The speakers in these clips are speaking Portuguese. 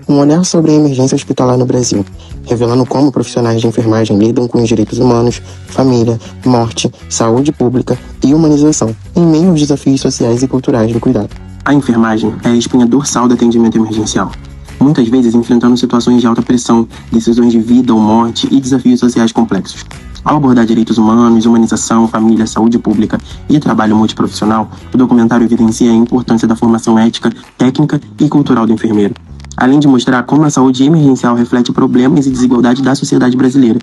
Um olhar sobre a emergência hospitalar no Brasil, revelando como profissionais de enfermagem lidam com os direitos humanos, família, morte, saúde pública e humanização, em meio aos desafios sociais e culturais do cuidado. A enfermagem é a espinha dorsal do atendimento emergencial, muitas vezes enfrentando situações de alta pressão, decisões de vida ou morte e desafios sociais complexos. Ao abordar direitos humanos, humanização, família, saúde pública e trabalho multiprofissional, o documentário evidencia a importância da formação ética, técnica e cultural do enfermeiro, além de mostrar como a saúde emergencial reflete problemas e desigualdades da sociedade brasileira.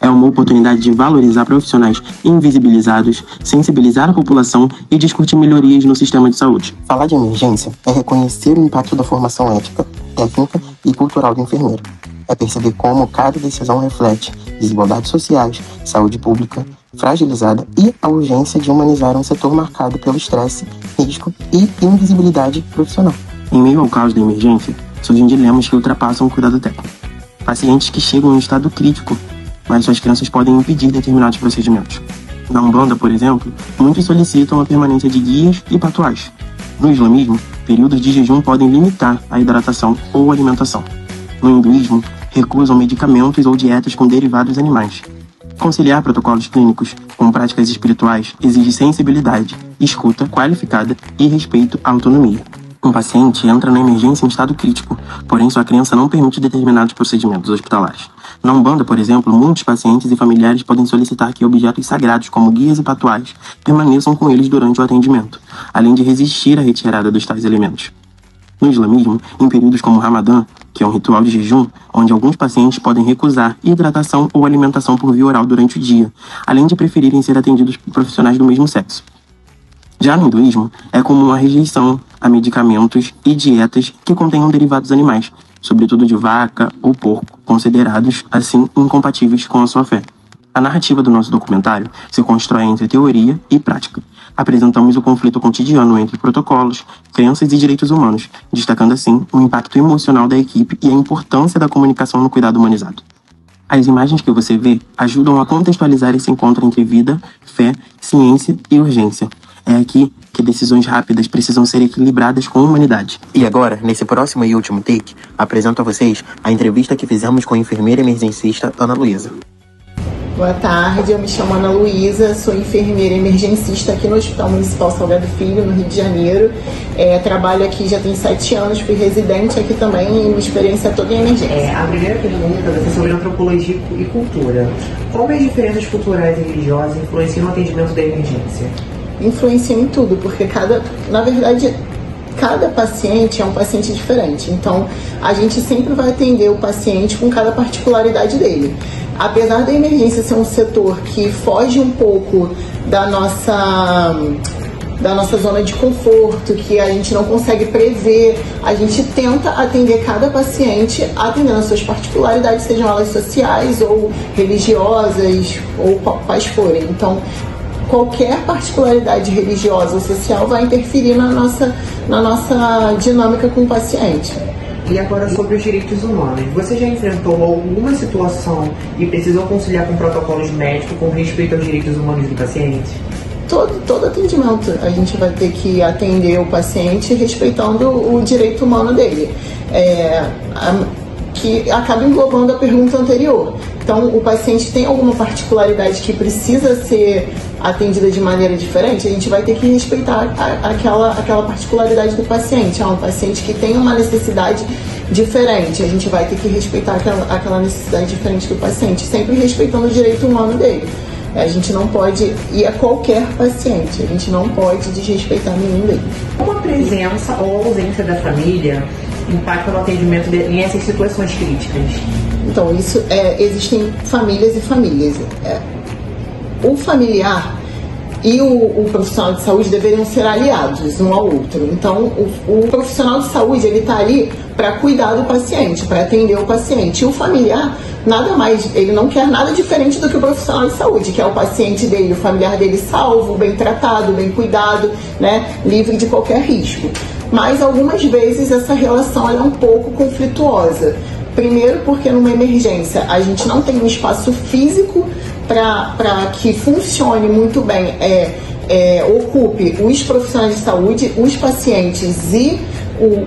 É uma oportunidade de valorizar profissionais invisibilizados, sensibilizar a população e discutir melhorias no sistema de saúde. Falar de emergência é reconhecer o impacto da formação ética, técnica e cultural do enfermeiro. É perceber como cada decisão reflete desigualdades sociais, saúde pública fragilizada e a urgência de humanizar um setor marcado pelo estresse, risco e invisibilidade profissional. Em meio ao caos da emergência, surgem dilemas que ultrapassam o cuidado técnico. Pacientes que chegam em estado crítico, mas suas crenças podem impedir determinados procedimentos. Na Umbanda, por exemplo, muitos solicitam a permanência de guias e patuais. No islamismo, períodos de jejum podem limitar a hidratação ou alimentação. No hinduísmo, recusam medicamentos ou dietas com derivados animais. Conciliar protocolos clínicos com práticas espirituais exige sensibilidade, escuta qualificada e respeito à autonomia. Um paciente entra na emergência em estado crítico, porém sua crença não permite determinados procedimentos hospitalares. Na Umbanda, por exemplo, muitos pacientes e familiares podem solicitar que objetos sagrados, como guias e patuais, permaneçam com eles durante o atendimento, além de resistir à retirada dos tais elementos. No islamismo, em períodos como o Ramadã, que é um ritual de jejum, onde alguns pacientes podem recusar hidratação ou alimentação por via oral durante o dia, além de preferirem ser atendidos por profissionais do mesmo sexo. Já no hinduísmo, é comum a rejeição a medicamentos e dietas que contenham derivados animais, sobretudo de vaca ou porco, considerados, assim, incompatíveis com a sua fé. A narrativa do nosso documentário se constrói entre teoria e prática. Apresentamos o conflito cotidiano entre protocolos, crenças e direitos humanos, destacando assim o impacto emocional da equipe e a importância da comunicação no cuidado humanizado. As imagens que você vê ajudam a contextualizar esse encontro entre vida, fé, ciência e urgência. É aqui que decisões rápidas precisam ser equilibradas com humanidade. E agora, nesse próximo e último take, apresento a vocês a entrevista que fizemos com a enfermeira emergencista Ana Luísa. Boa tarde, eu me chamo Ana Luísa, sou enfermeira emergencista aqui no Hospital Municipal Salgado Filho, no Rio de Janeiro. Trabalho aqui já tem 7 anos, fui residente aqui também e minha experiência toda em emergência. A primeira pergunta vai ser sobre antropologia e cultura. Como as diferenças culturais e religiosas influenciam no atendimento da emergência? Influenciam em tudo, porque cada paciente é um paciente diferente. Então, a gente sempre vai atender o paciente com cada particularidade dele. Apesar da emergência ser um setor que foge um pouco da nossa zona de conforto, que a gente não consegue prever, a gente tenta atender cada paciente atendendo as suas particularidades, sejam elas sociais ou religiosas ou quais forem. Então, qualquer particularidade religiosa ou social vai interferir na nossa dinâmica com o paciente. E agora sobre os direitos humanos. Você já enfrentou alguma situação e precisou conciliar com protocolos médicos com respeito aos direitos humanos do paciente? Todo atendimento a gente vai ter que atender o paciente respeitando o direito humano dele. Que acaba englobando a pergunta anterior. Então, o paciente tem alguma particularidade que precisa ser atendida de maneira diferente, a gente vai ter que respeitar aquela particularidade do paciente. Um paciente que tem uma necessidade diferente, a gente vai ter que respeitar aquela necessidade diferente do paciente, sempre respeitando o direito humano dele. A gente não pode ir a qualquer paciente, a gente não pode desrespeitar nenhum deles. Como a presença ou ausência da família impacta no atendimento nessas situações críticas? Então, existem famílias e famílias. O familiar e o profissional de saúde deveriam ser aliados um ao outro. Então, o profissional de saúde, ele está ali para cuidar do paciente, para atender o paciente. E o familiar, nada mais, ele não quer nada diferente do que o profissional de saúde, que é o paciente dele, o familiar dele salvo, bem tratado, bem cuidado, né, livre de qualquer risco. Mas, algumas vezes, essa relação é um pouco conflituosa. Primeiro porque numa emergência a gente não tem um espaço físico para que funcione muito bem, ocupe os profissionais de saúde, os pacientes e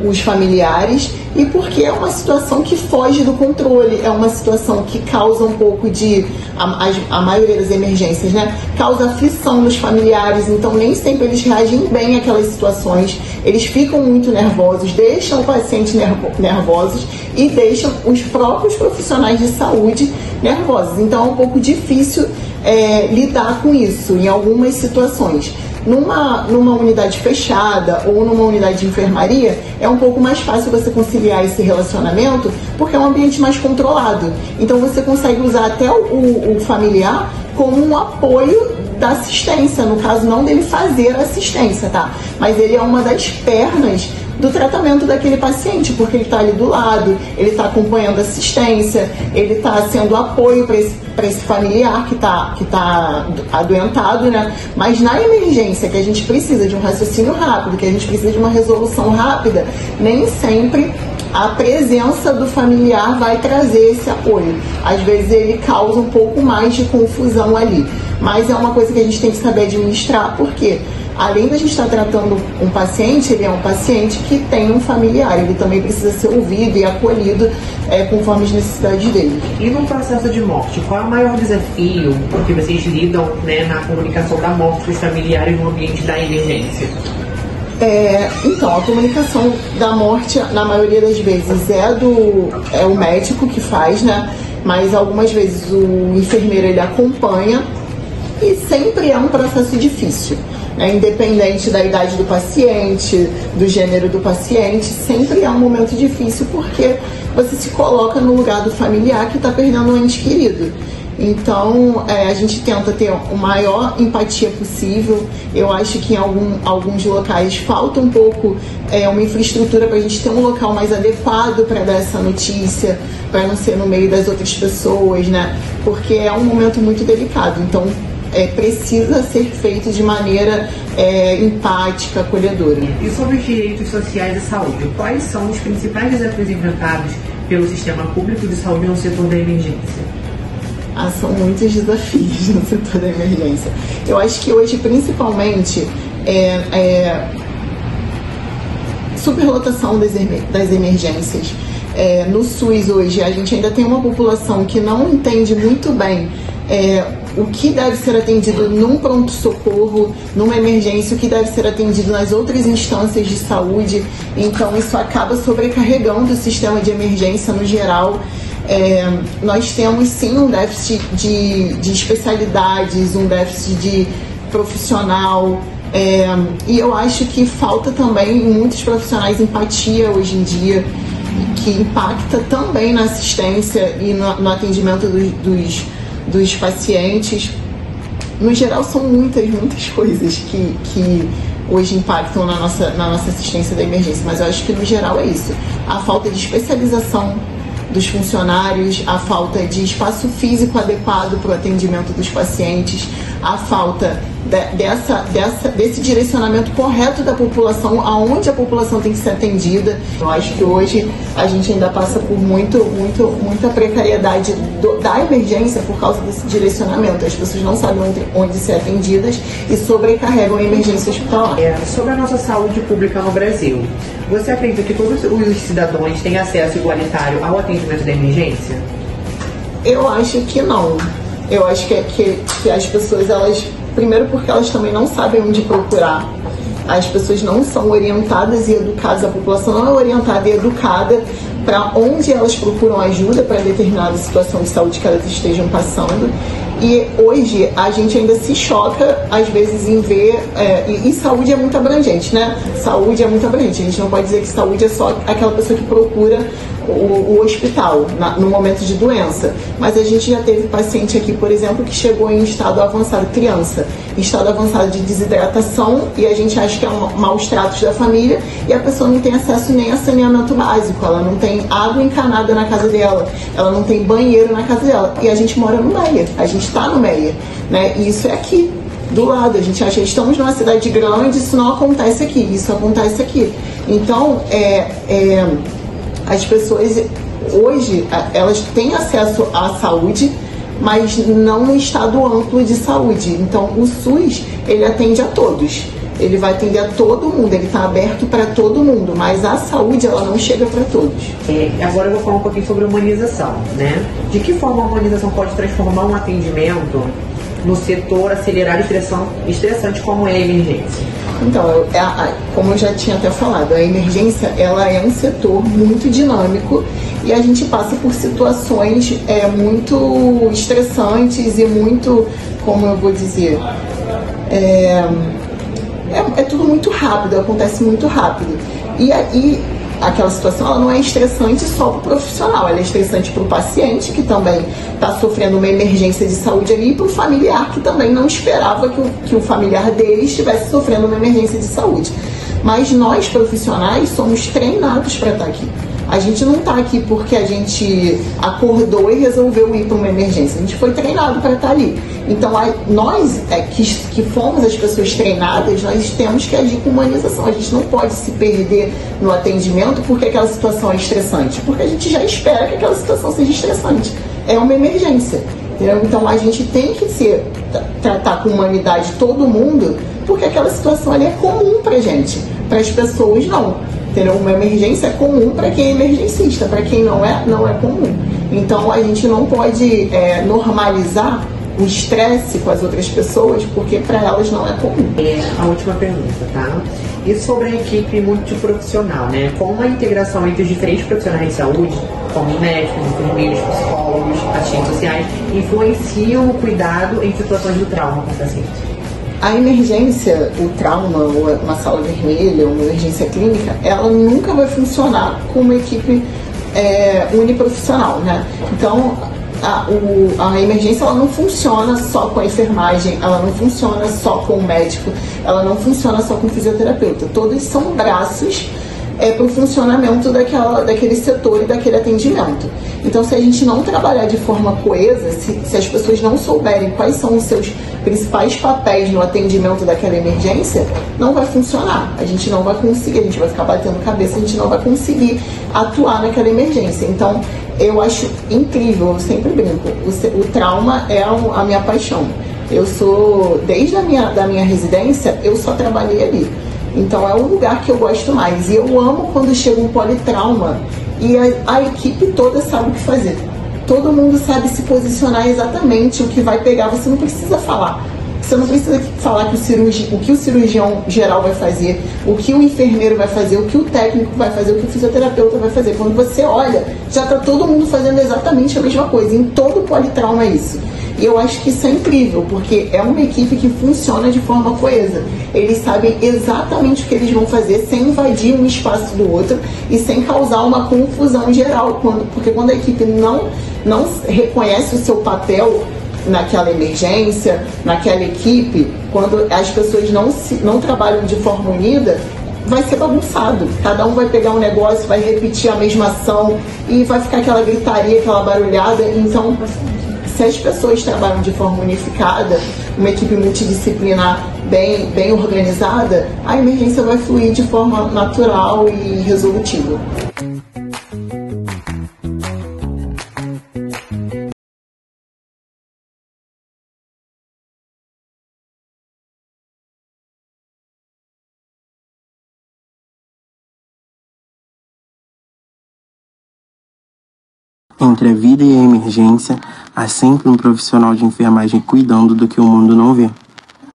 os familiares. e porque é uma situação que foge do controle, é uma situação que causa um pouco de, a maioria das emergências, né, causa aflição nos familiares, então nem sempre eles reagem bem àquelas situações, eles ficam muito nervosos, deixam o paciente nervosos e deixam os próprios profissionais de saúde nervosos, então é um pouco difícil lidar com isso em algumas situações. Numa unidade fechada ou numa unidade de enfermaria, é um pouco mais fácil você conciliar esse relacionamento, porque é um ambiente mais controlado. Então você consegue usar até o familiar como um apoio da assistência, no caso não dele fazer a assistência, tá? Mas ele é uma das pernas do tratamento daquele paciente, porque ele está ali do lado, ele está acompanhando a assistência, ele está sendo apoio para esse familiar que tá adoentado, né? Mas na emergência, que a gente precisa de um raciocínio rápido, que a gente precisa de uma resolução rápida, nem sempre a presença do familiar vai trazer esse apoio. Às vezes ele causa um pouco mais de confusão ali, mas é uma coisa que a gente tem que saber administrar, porque além da gente estar tratando um paciente, ele é um paciente que tem um familiar, ele também precisa ser ouvido e acolhido conforme as necessidades dele. E no processo de morte, qual é o maior desafio que vocês lidam, né, na comunicação da morte com os familiares no ambiente da emergência? Então, a comunicação da morte, na maioria das vezes, é o médico que faz, né? Mas algumas vezes o enfermeiro ele acompanha e sempre é um processo difícil. Independente da idade do paciente, do gênero do paciente, sempre é um momento difícil porque você se coloca no lugar do familiar que está perdendo um ente querido. Então, a gente tenta ter a maior empatia possível. Eu acho que em alguns locais falta um pouco uma infraestrutura para a gente ter um local mais adequado para dar essa notícia, para não ser no meio das outras pessoas, né? Porque é um momento muito delicado. Então, precisa ser feito de maneira empática, acolhedora. E sobre os direitos sociais de saúde, quais são os principais desafios enfrentados pelo sistema público de saúde no setor da emergência? São muitos desafios no setor da emergência. Eu acho que hoje, principalmente, superlotação das emergências. No SUS hoje, a gente ainda tem uma população que não entende muito bem o que deve ser atendido num pronto-socorro, numa emergência, o que deve ser atendido nas outras instâncias de saúde. Então, isso acaba sobrecarregando o sistema de emergência no geral. Nós temos, sim, um déficit de especialidades, um déficit de profissional. E eu acho que falta também em muitos profissionais empatia hoje em dia, que impacta também na assistência e no atendimento dos pacientes. No geral, são muitas coisas que hoje impactam na nossa assistência da emergência, mas eu acho que no geral é isso. A falta de especialização dos funcionários, a falta de espaço físico adequado para o atendimento dos pacientes, a falta desse direcionamento correto da população, aonde a população tem que ser atendida. Eu acho que hoje a gente ainda passa por muita precariedade da emergência por causa desse direcionamento. As pessoas não sabem onde ser atendidas e sobrecarregam a emergência hospitalar. Sobre a nossa saúde pública no Brasil, você acredita que todos os cidadãos têm acesso igualitário ao atendimento da emergência? Eu acho que não. Eu acho que as pessoas, primeiro porque elas também não sabem onde procurar. As pessoas não são orientadas e educadas, a população não é orientada e educada para onde elas procuram ajuda para determinada situação de saúde que elas estejam passando. E hoje a gente ainda se choca, às vezes, em ver... E saúde é muito abrangente, né? Saúde é muito abrangente. A gente não pode dizer que saúde é só aquela pessoa que procura o hospital no momento de doença. Mas a gente já teve paciente aqui, por exemplo, que chegou em estado avançado, criança, em estado avançado de desidratação, e a gente acha que é maus tratos da família, e a pessoa não tem acesso nem a saneamento básico, ela não tem água encanada na casa dela, ela não tem banheiro na casa dela, e a gente mora no Meia, a gente está no Meia, né? E isso é aqui, do lado. A gente acha que estamos numa cidade grande, isso não acontece aqui, isso acontece aqui. Então, as pessoas hoje, elas têm acesso à saúde, mas não no estado amplo de saúde. Então, o SUS, ele atende a todos. ele vai atender a todo mundo, ele está aberto para todo mundo, mas a saúde ela não chega para todos. Agora eu vou falar um pouquinho sobre humanização, né? De que forma a humanização pode transformar um atendimento no setor acelerado e estressante como é a emergência? Então, como eu já tinha até falado, a emergência ela é um setor muito dinâmico e a gente passa por situações muito estressantes e muito, como eu vou dizer, é tudo muito rápido, acontece muito rápido. E aí, aquela situação ela não é estressante só para o profissional, ela é estressante para o paciente, que também está sofrendo uma emergência de saúde ali, e para o familiar, que também não esperava que o familiar dele estivesse sofrendo uma emergência de saúde. Mas nós, profissionais, somos treinados para estar aqui. A gente não está aqui porque a gente acordou e resolveu ir para uma emergência. A gente foi treinado para estar ali. Então, nós que fomos as pessoas treinadas, nós temos que agir com humanização. A gente não pode se perder no atendimento porque aquela situação é estressante. Porque a gente já espera que aquela situação seja estressante. É uma emergência. Entendeu? Então, a gente tem que tratar com humanidade todo mundo, porque aquela situação ali é comum para a gente. Para as pessoas, não. Entendeu? Uma emergência é comum para quem é emergencista, para quem não é comum. Então a gente não pode normalizar o estresse com as outras pessoas, porque para elas não é comum. A última pergunta, tá? E sobre a equipe multiprofissional, né? Como a integração entre os diferentes profissionais de saúde, como médicos, enfermeiros, psicólogos, assistentes sociais, influenciam o cuidado em situações de trauma com o paciente? A emergência, o trauma, uma sala vermelha, uma emergência clínica, ela nunca vai funcionar com uma equipe uniprofissional, né? Então, a emergência ela não funciona só com a enfermagem, ela não funciona só com o médico, ela não funciona só com o fisioterapeuta. Todos são braços para o funcionamento daquele setor e daquele atendimento. Então, se a gente não trabalhar de forma coesa, se as pessoas não souberem quais são os seus principais papéis no atendimento daquela emergência, não vai funcionar. A gente não vai conseguir, a gente vai ficar batendo cabeça, a gente não vai conseguir atuar naquela emergência. Então, eu acho incrível, eu sempre brinco, o trauma é a minha paixão. Eu sou, desde da minha residência, eu só trabalhei ali. Então é o lugar que eu gosto mais. E eu amo quando chega um politrauma e a equipe toda sabe o que fazer. Todo mundo sabe se posicionar exatamente o que vai pegar. Você não precisa falar. Você não precisa falar o que o cirurgião geral vai fazer, o que o enfermeiro vai fazer, o que o técnico vai fazer, o que o fisioterapeuta vai fazer. Quando você olha, já está todo mundo fazendo exatamente a mesma coisa. Em todo politrauma é isso. E eu acho que isso é incrível, porque é uma equipe que funciona de forma coesa. Eles sabem exatamente o que eles vão fazer sem invadir um espaço do outro e sem causar uma confusão geral. Porque quando a equipe não reconhece o seu papel naquela emergência, naquela equipe, quando as pessoas não trabalham de forma unida, vai ser bagunçado. Cada um vai pegar um negócio, vai repetir a mesma ação e vai ficar aquela gritaria, aquela barulhada. Então, se as pessoas trabalham de forma unificada, uma equipe multidisciplinar bem organizada, a emergência vai fluir de forma natural e resolutiva. Entre a vida e a emergência, há sempre um profissional de enfermagem cuidando do que o mundo não vê.